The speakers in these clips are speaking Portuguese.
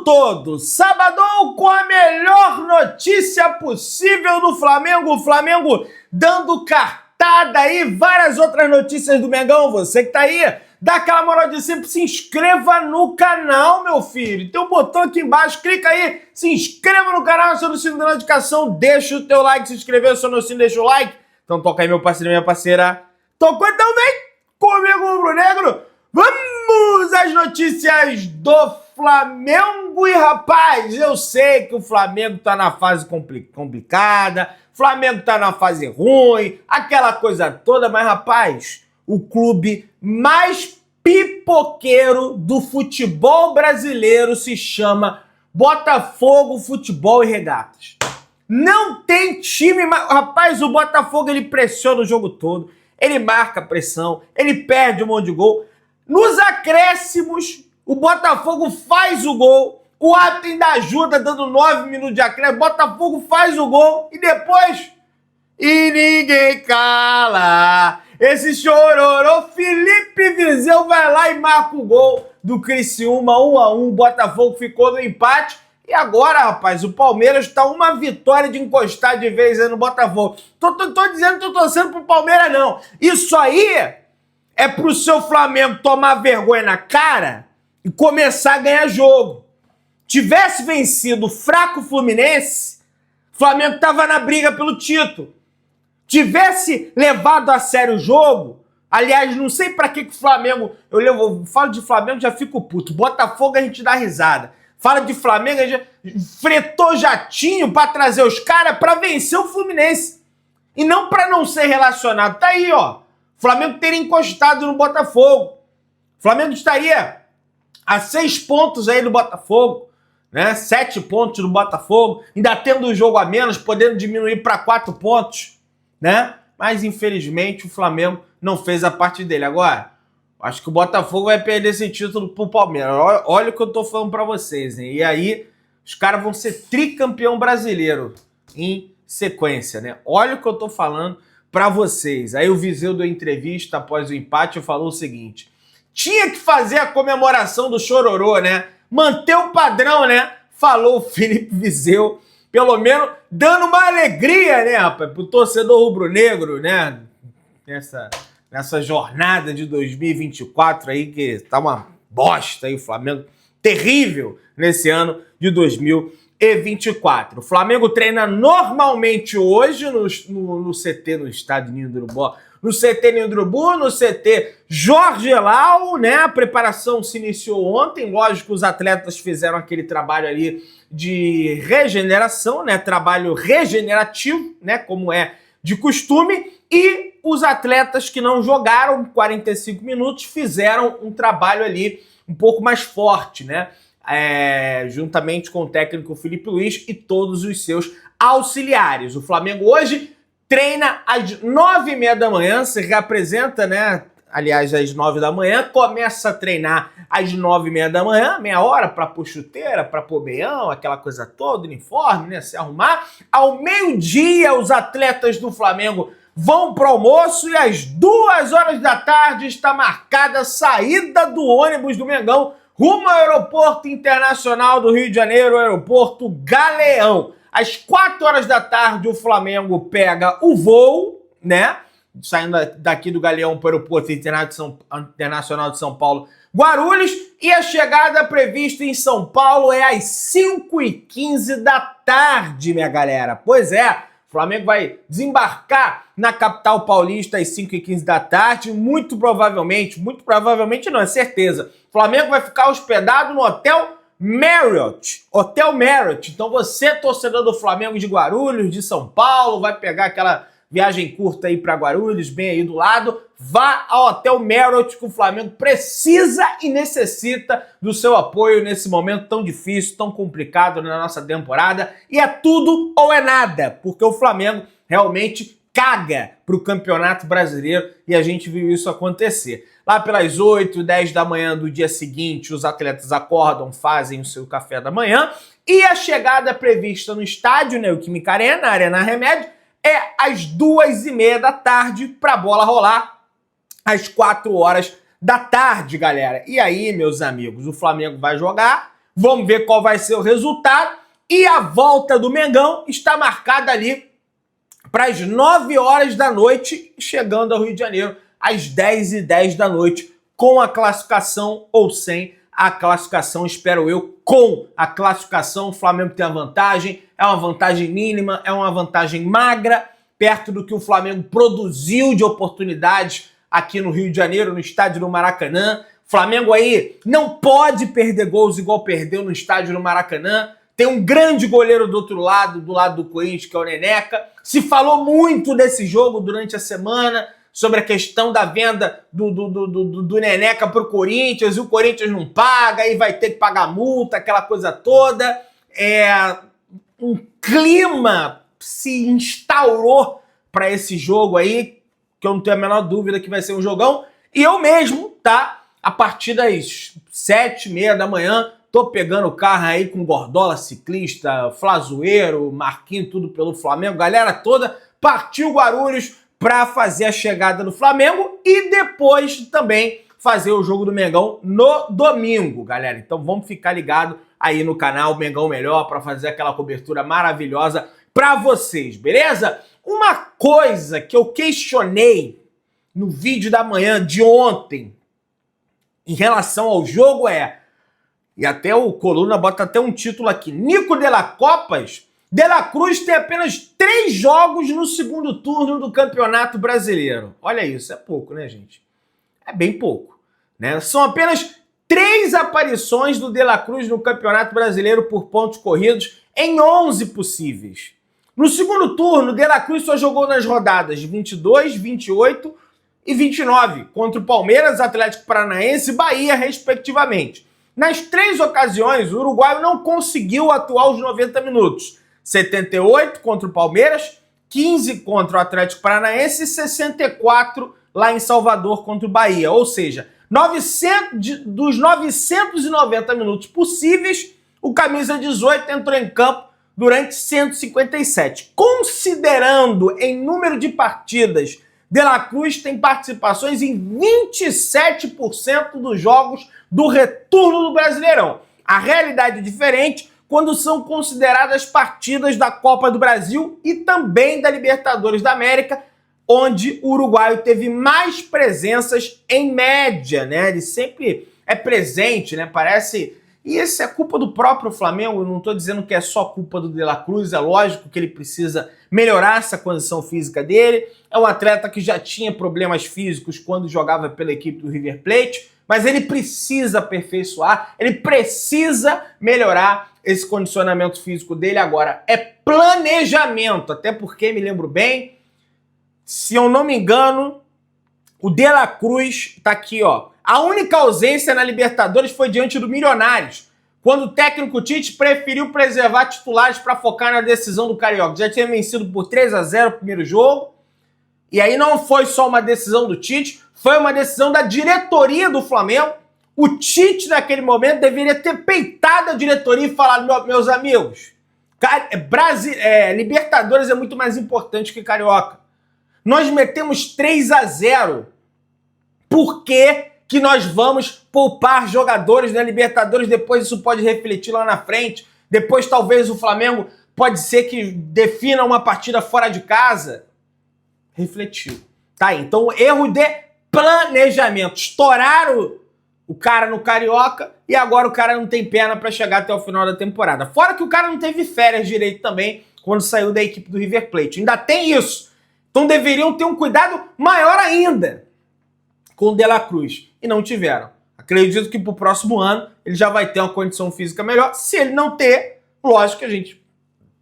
todo, sabadão com a melhor notícia possível do Flamengo. O Flamengo dando cartada aí, várias outras notícias do Mengão. Você que tá aí, dá aquela moral de sempre, se inscreva no canal, meu filho. Tem um botão aqui embaixo, clica aí, se inscreva no canal, aciona o sino da notificação, deixa o teu like, se inscrever, aciona o sino, deixa o like. Então toca aí, meu parceiro e minha parceira. Tocou, então vem comigo, rubro-negro. Vamos às notícias do Flamengo. E rapaz, eu sei que o Flamengo tá na fase complicada, o Flamengo tá na fase ruim, aquela coisa toda, mas rapaz, o clube mais pipoqueiro do futebol brasileiro se chama Botafogo Futebol e Regatas. Não tem time, mas rapaz, o Botafogo ele pressiona o jogo todo, ele marca pressão, ele perde um monte de gol. Nos acréscimos, o Botafogo faz o gol, o árbitro ainda ajuda, dando 9 minutos de acréscimo, o Botafogo faz o gol e depois... E ninguém cala esse chororô, Felipe Viseu vai lá e marca o gol do Criciúma, 1-1, o Botafogo ficou no empate. E agora, rapaz, o Palmeiras tá uma vitória de encostar de vez aí no Botafogo. Tô dizendo que tô torcendo pro Palmeiras, não. Isso aí é pro seu Flamengo tomar vergonha na cara e começar a ganhar jogo. Tivesse vencido o fraco Fluminense, o Flamengo tava na briga pelo título. Tivesse levado a sério o jogo, aliás, não sei pra que o Flamengo... Eu falo de Flamengo, já fico puto. Botafogo a gente dá risada. Fala de Flamengo, a gente fretou jatinho pra trazer os caras pra vencer o Fluminense. E não pra não ser relacionado. Tá aí, ó. O Flamengo teria encostado no Botafogo. O Flamengo estaria a 6 pontos aí do Botafogo, né? 7 pontos do Botafogo, ainda tendo um jogo a menos, podendo diminuir para 4 pontos, né? Mas infelizmente o Flamengo não fez a parte dele. Agora, acho que o Botafogo vai perder esse título pro Palmeiras. Olha o que eu tô falando para vocês, hein? E aí, os caras vão ser tricampeão brasileiro em sequência, né? Olha o que eu tô falando para vocês. Aí o Viseu deu entrevista após o empate e falou o seguinte: tinha que fazer a comemoração do chororô, né? Manter o padrão, né? Falou o Felipe Viseu, pelo menos dando uma alegria, né, rapaz, pro torcedor rubro-negro, né? Nessa jornada de 2024 aí, que tá uma bosta aí, o Flamengo terrível nesse ano de 2024. O Flamengo treina normalmente hoje no CT, no estádio Ninho do Urubu, no CT Ninho do Urubu, no CT Jorge Lau, né? A preparação se iniciou ontem, lógico, os atletas fizeram aquele trabalho ali de regeneração, né? Trabalho regenerativo, né? Como é de costume, e os atletas que não jogaram 45 minutos fizeram um trabalho ali um pouco mais forte, né? Juntamente com o técnico Felipe Luiz e todos os seus auxiliares. O Flamengo hoje treina às 9h30 da manhã, se reapresenta, né? Aliás, às 9 da manhã, começa a treinar às 9h30 da manhã, meia hora para pôr chuteira, para pôr meião, aquela coisa toda, uniforme, né? Se arrumar. Ao meio-dia, os atletas do Flamengo vão para o almoço e às 2h da tarde está marcada a saída do ônibus do Mengão rumo ao Aeroporto Internacional do Rio de Janeiro, Aeroporto Galeão. Às 4h da tarde, o Flamengo pega o voo, né? Saindo daqui do Galeão para o Aeroporto Internacional de São Paulo, Guarulhos, e a chegada prevista em São Paulo é às 5h15 da tarde, minha galera. Pois é, o Flamengo vai desembarcar na capital paulista às 5h15 da tarde, muito provavelmente não, é certeza, o Flamengo vai ficar hospedado no Hotel Marriott. Hotel Marriott. Então você, torcedor do Flamengo de Guarulhos, de São Paulo, vai pegar aquela viagem curta aí para Guarulhos, bem aí do lado, vá ao Hotel Marriott, que o Flamengo precisa e necessita do seu apoio nesse momento tão difícil, tão complicado na nossa temporada. E é tudo ou é nada, porque o Flamengo realmente caga pro Campeonato Brasileiro e a gente viu isso acontecer. Lá pelas 8, 10 da manhã do dia seguinte, os atletas acordam, fazem o seu café da manhã e a chegada prevista no estádio Neoquímica Arena, Arena Remédio, é às 2h30 da tarde para a bola rolar às 4h da tarde, galera. E aí, meus amigos, o Flamengo vai jogar Vamos ver qual vai ser o resultado. E a volta do Mengão está marcada ali para as 9 horas da noite, chegando ao Rio de Janeiro às 10h10 da noite, com a classificação ou sem a classificação, espero eu, com a classificação. O Flamengo tem a vantagem, é uma vantagem mínima, é uma vantagem magra, perto do que o Flamengo produziu de oportunidades aqui no Rio de Janeiro, no estádio do Maracanã. O Flamengo aí não pode perder gols igual perdeu no estádio do Maracanã. Tem um grande goleiro do outro lado, do lado do Corinthians, que é o Neneca. Se falou muito desse jogo durante a semana, sobre a questão da venda do Neneca pro Corinthians, e o Corinthians não paga, e vai ter que pagar multa, aquela coisa toda. Um clima se instaurou para esse jogo aí, que eu não tenho a menor dúvida que vai ser um jogão. E eu mesmo, tá? A partir das 7h30 da manhã, tô pegando o carro aí com Gordola Ciclista, Flazoeiro, Marquinhos, tudo pelo Flamengo. Galera toda partiu Guarulhos para fazer a chegada do Flamengo e depois também fazer o jogo do Mengão no domingo, galera. Então vamos ficar ligado aí no canal Mengão Melhor para fazer aquela cobertura maravilhosa para vocês, beleza? Uma coisa que eu questionei no vídeo da manhã de ontem em relação ao jogo e até o Coluna bota até um título aqui, Nico de la Copas, De La Cruz tem apenas 3 jogos no segundo turno do Campeonato Brasileiro. Olha isso, é pouco, né, gente? É bem pouco, né? São apenas 3 aparições do De La Cruz no Campeonato Brasileiro por pontos corridos em 11 possíveis. No segundo turno, De La Cruz só jogou nas rodadas 22, 28 e 29, contra o Palmeiras, Atlético Paranaense e Bahia, respectivamente. Nas 3 ocasiões, o uruguaio não conseguiu atuar os 90 minutos. 78 contra o Palmeiras, 15 contra o Atlético Paranaense e 64 lá em Salvador contra o Bahia. Ou seja, dos 990 minutos possíveis, o camisa 18 entrou em campo durante 157. Considerando em número de partidas, De La Cruz tem participações em 27% dos jogos do retorno do Brasileirão. A realidade é diferente quando são consideradas partidas da Copa do Brasil e também da Libertadores da América, onde o uruguaio teve mais presenças em média, né? Ele sempre é presente, né? Parece... E isso é culpa do próprio Flamengo, eu não estou dizendo que é só culpa do De La Cruz, é lógico que ele precisa melhorar essa condição física dele. É um atleta que já tinha problemas físicos quando jogava pela equipe do River Plate, mas ele precisa aperfeiçoar, ele precisa melhorar esse condicionamento físico dele. Agora, é planejamento, até porque, me lembro bem, se eu não me engano, o De La Cruz tá aqui, ó. A única ausência na Libertadores foi diante do Milionários, quando o técnico Tite preferiu preservar titulares para focar na decisão do Carioca. Já tinha vencido por 3-0 o primeiro jogo, e aí não foi só uma decisão do Tite, foi uma decisão da diretoria do Flamengo. O Tite, naquele momento, deveria ter peitado a diretoria e falado: meus amigos, Libertadores é muito mais importante que Carioca. Nós metemos 3-0. Por que nós vamos poupar jogadores na Libertadores? Depois isso pode refletir lá na frente. Depois talvez o Flamengo pode ser que defina uma partida fora de casa. Refletiu. Tá aí. Então, erro de planejamento. Estouraram o cara no Carioca e agora o cara não tem perna para chegar até o final da temporada. Fora que o cara não teve férias direito também quando saiu da equipe do River Plate. Ainda tem isso. Então deveriam ter um cuidado maior ainda com o De La Cruz. E não tiveram. Acredito que pro próximo ano ele já vai ter uma condição física melhor. Se ele não ter, lógico que a gente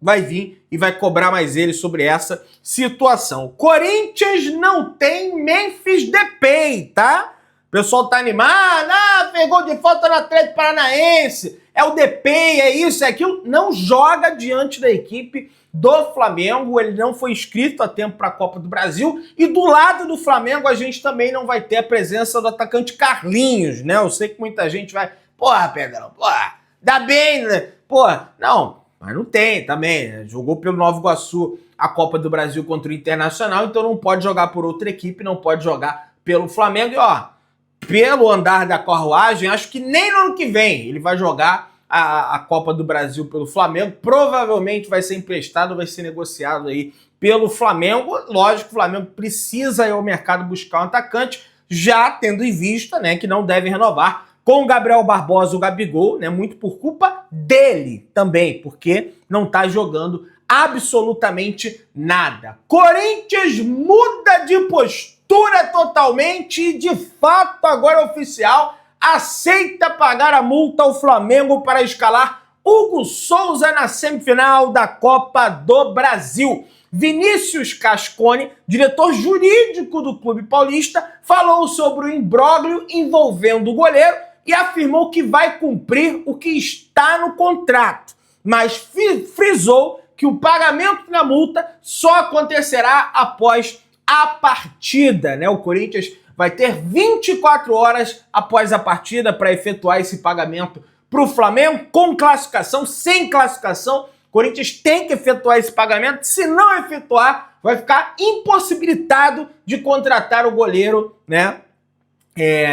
vai vir e vai cobrar mais ele sobre essa situação. Corinthians não tem Memphis Depay, tá? O pessoal tá animado. Pegou de falta no Atlético Paranaense. É o Depay, é isso, é aquilo. Não joga diante da equipe do Flamengo. Ele não foi inscrito a tempo para a Copa do Brasil. E do lado do Flamengo a gente também não vai ter a presença do atacante Carlinhos, né? Eu sei que muita gente vai... Porra, Pedrão, porra, dá bem, né? Porra, não, mas não tem também, né? Jogou pelo Nova Iguaçu a Copa do Brasil contra o Internacional, então não pode jogar por outra equipe, não pode jogar pelo Flamengo. E ó, pelo andar da carruagem, acho que nem no ano que vem ele vai jogar a Copa do Brasil pelo Flamengo, provavelmente vai ser emprestado, vai ser negociado aí pelo Flamengo. Lógico que o Flamengo precisa ir ao mercado buscar um atacante, já tendo em vista, né, que não deve renovar com o Gabriel Barbosa, o Gabigol, né, muito por culpa dele também, porque não tá jogando absolutamente nada. Corinthians muda de postura totalmente e, de fato, agora é oficial, aceita pagar a multa ao Flamengo para escalar Hugo Souza na semifinal da Copa do Brasil. Vinícius Cascone, diretor jurídico do Clube Paulista, falou sobre o imbróglio envolvendo o goleiro e afirmou que vai cumprir o que está no contrato, mas frisou que o pagamento da multa só acontecerá após a partida, né? O Corinthians vai ter 24 horas após a partida para efetuar esse pagamento para o Flamengo, com classificação, sem classificação. O Corinthians tem que efetuar esse pagamento. Se não efetuar, vai ficar impossibilitado de contratar o goleiro, né?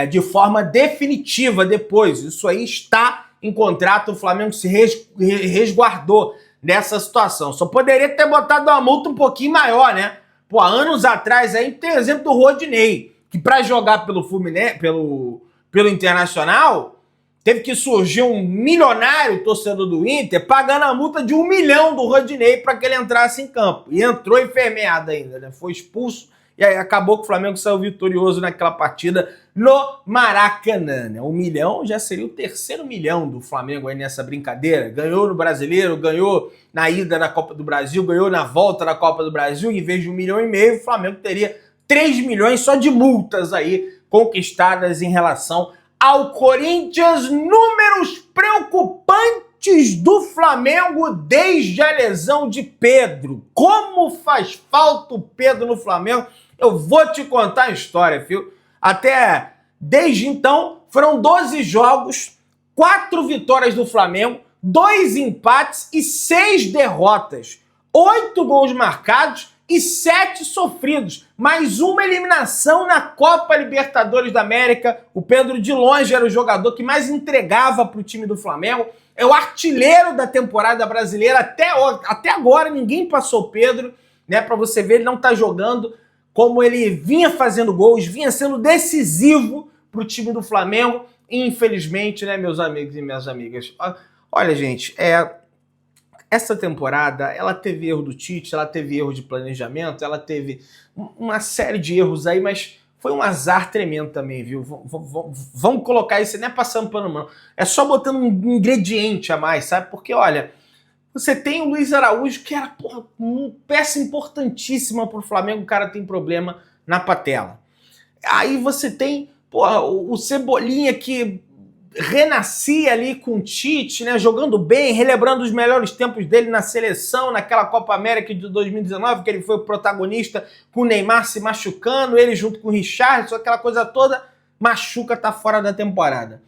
De forma definitiva depois. Isso aí está em contrato, o Flamengo se resguardou dessa situação. Só poderia ter botado uma multa um pouquinho maior, né? Pô, há anos atrás aí tem o exemplo do Rodinei, que para jogar pelo Fluminense, pelo Internacional, teve que surgir um milionário torcedor do Inter pagando a multa de 1 milhão do Rodinei para que ele entrasse em campo. E entrou enfermeado ainda, né? Foi expulso e aí acabou que o Flamengo saiu vitorioso naquela partida no Maracanã, né? 1 milhão já seria o 3º milhão do Flamengo aí nessa brincadeira. Ganhou no Brasileiro, ganhou na ida da Copa do Brasil, ganhou na volta da Copa do Brasil. Em vez de 1,5 milhão, o Flamengo teria 3 milhões só de multas aí conquistadas em relação ao Corinthians. Números preocupantes do Flamengo desde a lesão de Pedro. Como faz falta o Pedro no Flamengo? Eu vou te contar a história, viu? Até desde então, foram 12 jogos, 4 vitórias do Flamengo, 2 empates e 6 derrotas. 8 gols marcados e 7 sofridos. Mais uma eliminação na Copa Libertadores da América. O Pedro, de longe, era o jogador que mais entregava para o time do Flamengo. É o artilheiro da temporada brasileira. Até agora, ninguém passou o Pedro, né? Para você ver, ele não está jogando como ele vinha fazendo gols, vinha sendo decisivo para o time do Flamengo. E, infelizmente, né, meus amigos e minhas amigas, olha, gente, essa temporada, ela teve erro do Tite, ela teve erro de planejamento, ela teve uma série de erros aí, mas foi um azar tremendo também, viu? Vamos colocar isso, não é passando pano, não. É só botando um ingrediente a mais, sabe? Porque, olha, você tem o Luiz Araújo, que era uma peça importantíssima pro Flamengo, o cara tem problema na patela. Aí você tem o Cebolinha, que renascia ali com o Tite, né, jogando bem, relembrando os melhores tempos dele na seleção, naquela Copa América de 2019, que ele foi o protagonista com o Neymar se machucando, ele junto com o Richarlison, aquela coisa toda, machuca, tá fora da temporada,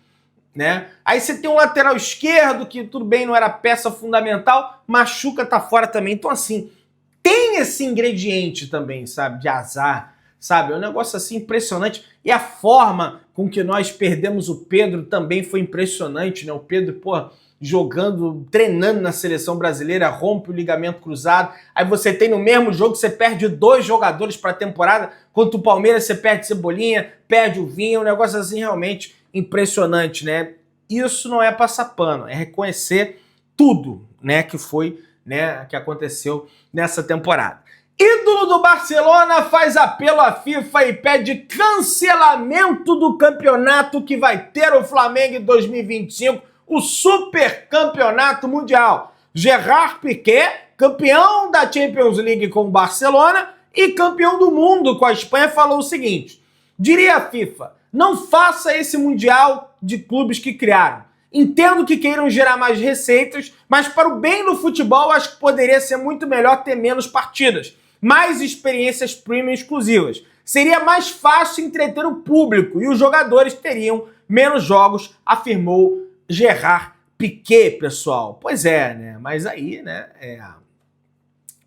né? Aí você tem um lateral esquerdo, que tudo bem, não era peça fundamental, machuca, tá fora também. Então, assim, tem esse ingrediente também, sabe, de azar, sabe? É um negócio assim impressionante. E a forma com que nós perdemos o Pedro também foi impressionante, né? O Pedro, jogando, treinando na seleção brasileira, rompe o ligamento cruzado. Aí você tem no mesmo jogo, você perde 2 jogadores para a temporada. Contra o Palmeiras, você perde Cebolinha, perde o Vinha. Um negócio assim realmente impressionante, né? Isso não é passar pano, é reconhecer tudo, né, que foi, né, que aconteceu nessa temporada. Ídolo do Barcelona faz apelo à FIFA e pede cancelamento do campeonato que vai ter o Flamengo em 2025, o Super Campeonato Mundial. Gerard Piqué, campeão da Champions League com o Barcelona e campeão do mundo com a Espanha, falou o seguinte: diria a FIFA, não faça esse Mundial de clubes que criaram. Entendo que queiram gerar mais receitas, mas para o bem do futebol acho que poderia ser muito melhor ter menos partidas, mais experiências premium exclusivas. Seria mais fácil entreter o público e os jogadores teriam menos jogos, afirmou Gerard Piqué, pessoal. Pois é, né? Mas aí, né,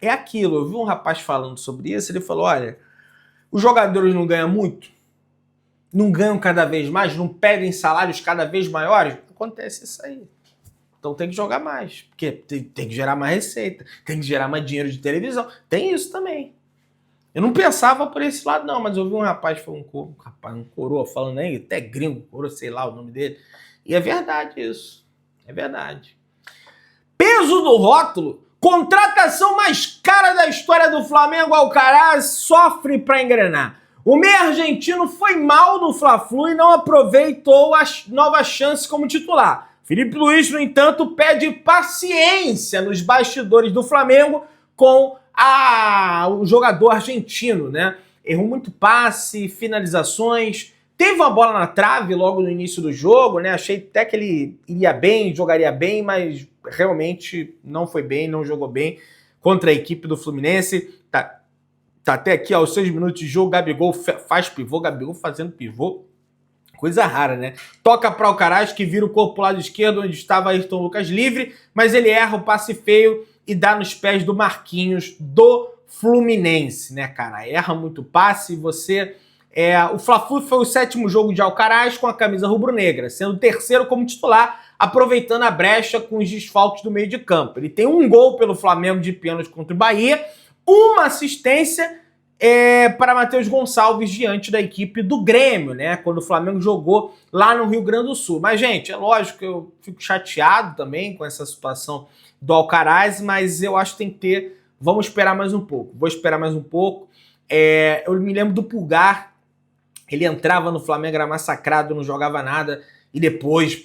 é aquilo. Eu vi um rapaz falando sobre isso, ele falou, olha, os jogadores não ganham muito, não ganham cada vez mais, não pedem salários cada vez maiores. Acontece isso aí. Então tem que jogar mais, porque tem que gerar mais receita, tem que gerar mais dinheiro de televisão. Tem isso também. Eu não pensava por esse lado, não, mas eu vi um rapaz, um coroa falando aí, até gringo, coroa, sei lá o nome dele. E é verdade isso. É verdade. Peso do rótulo. Contratação mais cara da história do Flamengo, Alcaraz sofre para engrenar. O meio argentino foi mal no Fla-Flu e não aproveitou a nova chance como titular. Felipe Luiz, no entanto, pede paciência nos bastidores do Flamengo com o jogador argentino, né? Errou muito passe, finalizações, teve uma bola na trave logo no início do jogo, né? Achei até que ele iria bem, jogaria bem, mas realmente não foi bem, não jogou bem contra a equipe do Fluminense. Tá até aqui aos 6 minutos de jogo, Gabigol faz pivô, Gabigol fazendo pivô. Coisa rara, né? Toca para o Alcaraz, que vira o corpo pro lado esquerdo, onde estava Ayrton Lucas livre, mas ele erra o passe feio e dá nos pés do Marquinhos do Fluminense, né, cara? Erra muito passe, o Fla-Flu foi o 7º jogo de Alcaraz com a camisa rubro-negra, sendo o 3º como titular, aproveitando a brecha com os desfalques do meio de campo. Ele tem um gol pelo Flamengo de pênalti contra o Bahia, uma assistência para Matheus Gonçalves diante da equipe do Grêmio, né? Quando o Flamengo jogou lá no Rio Grande do Sul. Mas, gente, é lógico que eu fico chateado também com essa situação do Alcaraz, mas eu acho que tem que ter... Vamos esperar mais um pouco. Vou esperar mais um pouco. Eu me lembro do Pulgar. Ele entrava no Flamengo, era massacrado, não jogava nada. E depois,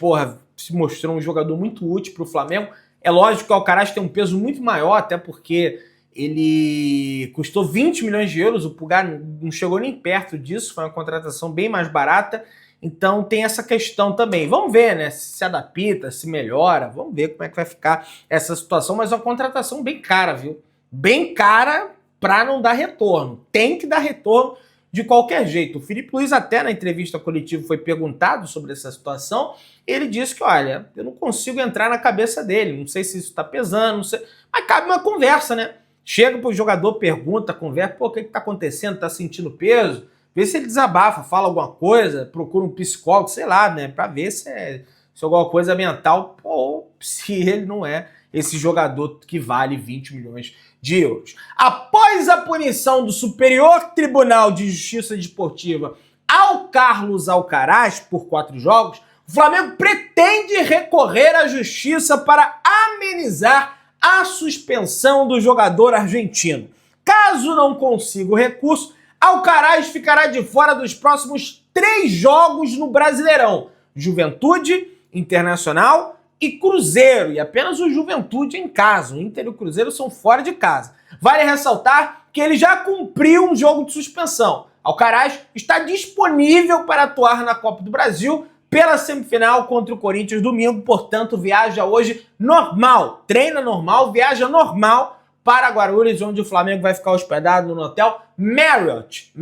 se mostrou um jogador muito útil para o Flamengo. É lógico que o Alcaraz tem um peso muito maior, até porque ele custou 20 milhões de euros. O Pulgar não chegou nem perto disso. Foi uma contratação bem mais barata. Então tem essa questão também. Vamos ver, né? Se adapta, se melhora. Vamos ver como é que vai ficar essa situação. Mas é uma contratação bem cara, viu? Bem cara para não dar retorno. Tem que dar retorno de qualquer jeito. O Felipe Luiz até na entrevista coletiva foi perguntado sobre essa situação. Ele disse que, olha, eu não consigo entrar na cabeça dele. Não sei se isso está pesando, não sei. Mas cabe uma conversa, né? Chega pro jogador, pergunta, conversa. Pô, o que está acontecendo? Tá sentindo peso? Vê se ele desabafa, fala alguma coisa, procura um psicólogo, sei lá, né? Pra ver se é alguma coisa mental ou se ele não é esse jogador que vale 20 milhões de euros. Após a punição do Superior Tribunal de Justiça Desportiva ao Carlos Alcaraz por 4 jogos, o Flamengo pretende recorrer à justiça para amenizar a suspensão do jogador argentino. Caso não consiga o recurso, Alcaraz ficará de fora dos próximos 3 jogos no Brasileirão: Juventude, Internacional e Cruzeiro. E apenas o Juventude em casa. O Inter e o Cruzeiro são fora de casa. Vale ressaltar que ele já cumpriu um jogo de suspensão. Alcaraz está disponível para atuar na Copa do Brasil pela semifinal contra o Corinthians domingo. Portanto, viaja hoje normal. Treina normal, viaja normal para Guarulhos, onde o Flamengo vai ficar hospedado no hotel Marriott,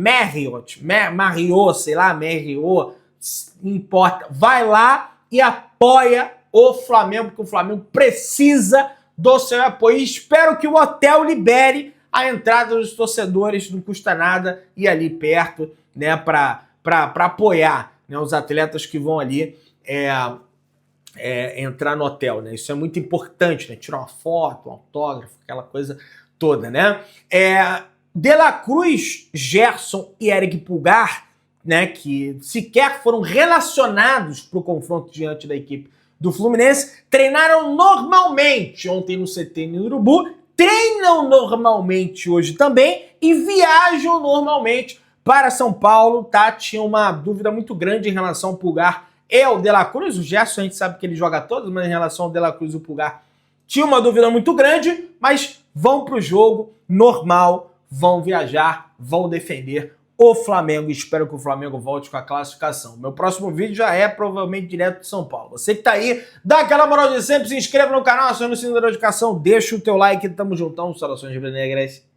sei lá, Marriott, não importa. Vai lá e apoia o Flamengo, porque o Flamengo precisa do seu apoio. E espero que o hotel libere a entrada dos torcedores, não custa nada ir ali perto, né, para apoiar, né, os atletas que vão ali entrar no hotel, né? Isso é muito importante, né? Tirar uma foto, um autógrafo, aquela coisa toda, né? De La Cruz, Gerson e Eric Pulgar, né, que sequer foram relacionados para o confronto diante da equipe do Fluminense, treinaram normalmente ontem no CT no Urubu, treinam normalmente hoje também e viajam normalmente para São Paulo, tá? Tinha uma dúvida muito grande em relação ao Pulgar e ao De La Cruz. O Gerson a gente sabe que ele joga todos, mas em relação ao De La Cruz e o Pulgar tinha uma dúvida muito grande, mas vão para o jogo normal, vão viajar, vão defender o Flamengo. Espero que o Flamengo volte com a classificação. Meu próximo vídeo já é provavelmente direto de São Paulo. Você que tá aí, dá aquela moral de sempre, se inscreva no canal, aciona o sininho da notificação, deixa o teu like, tamo juntão, saudações rubro-negras.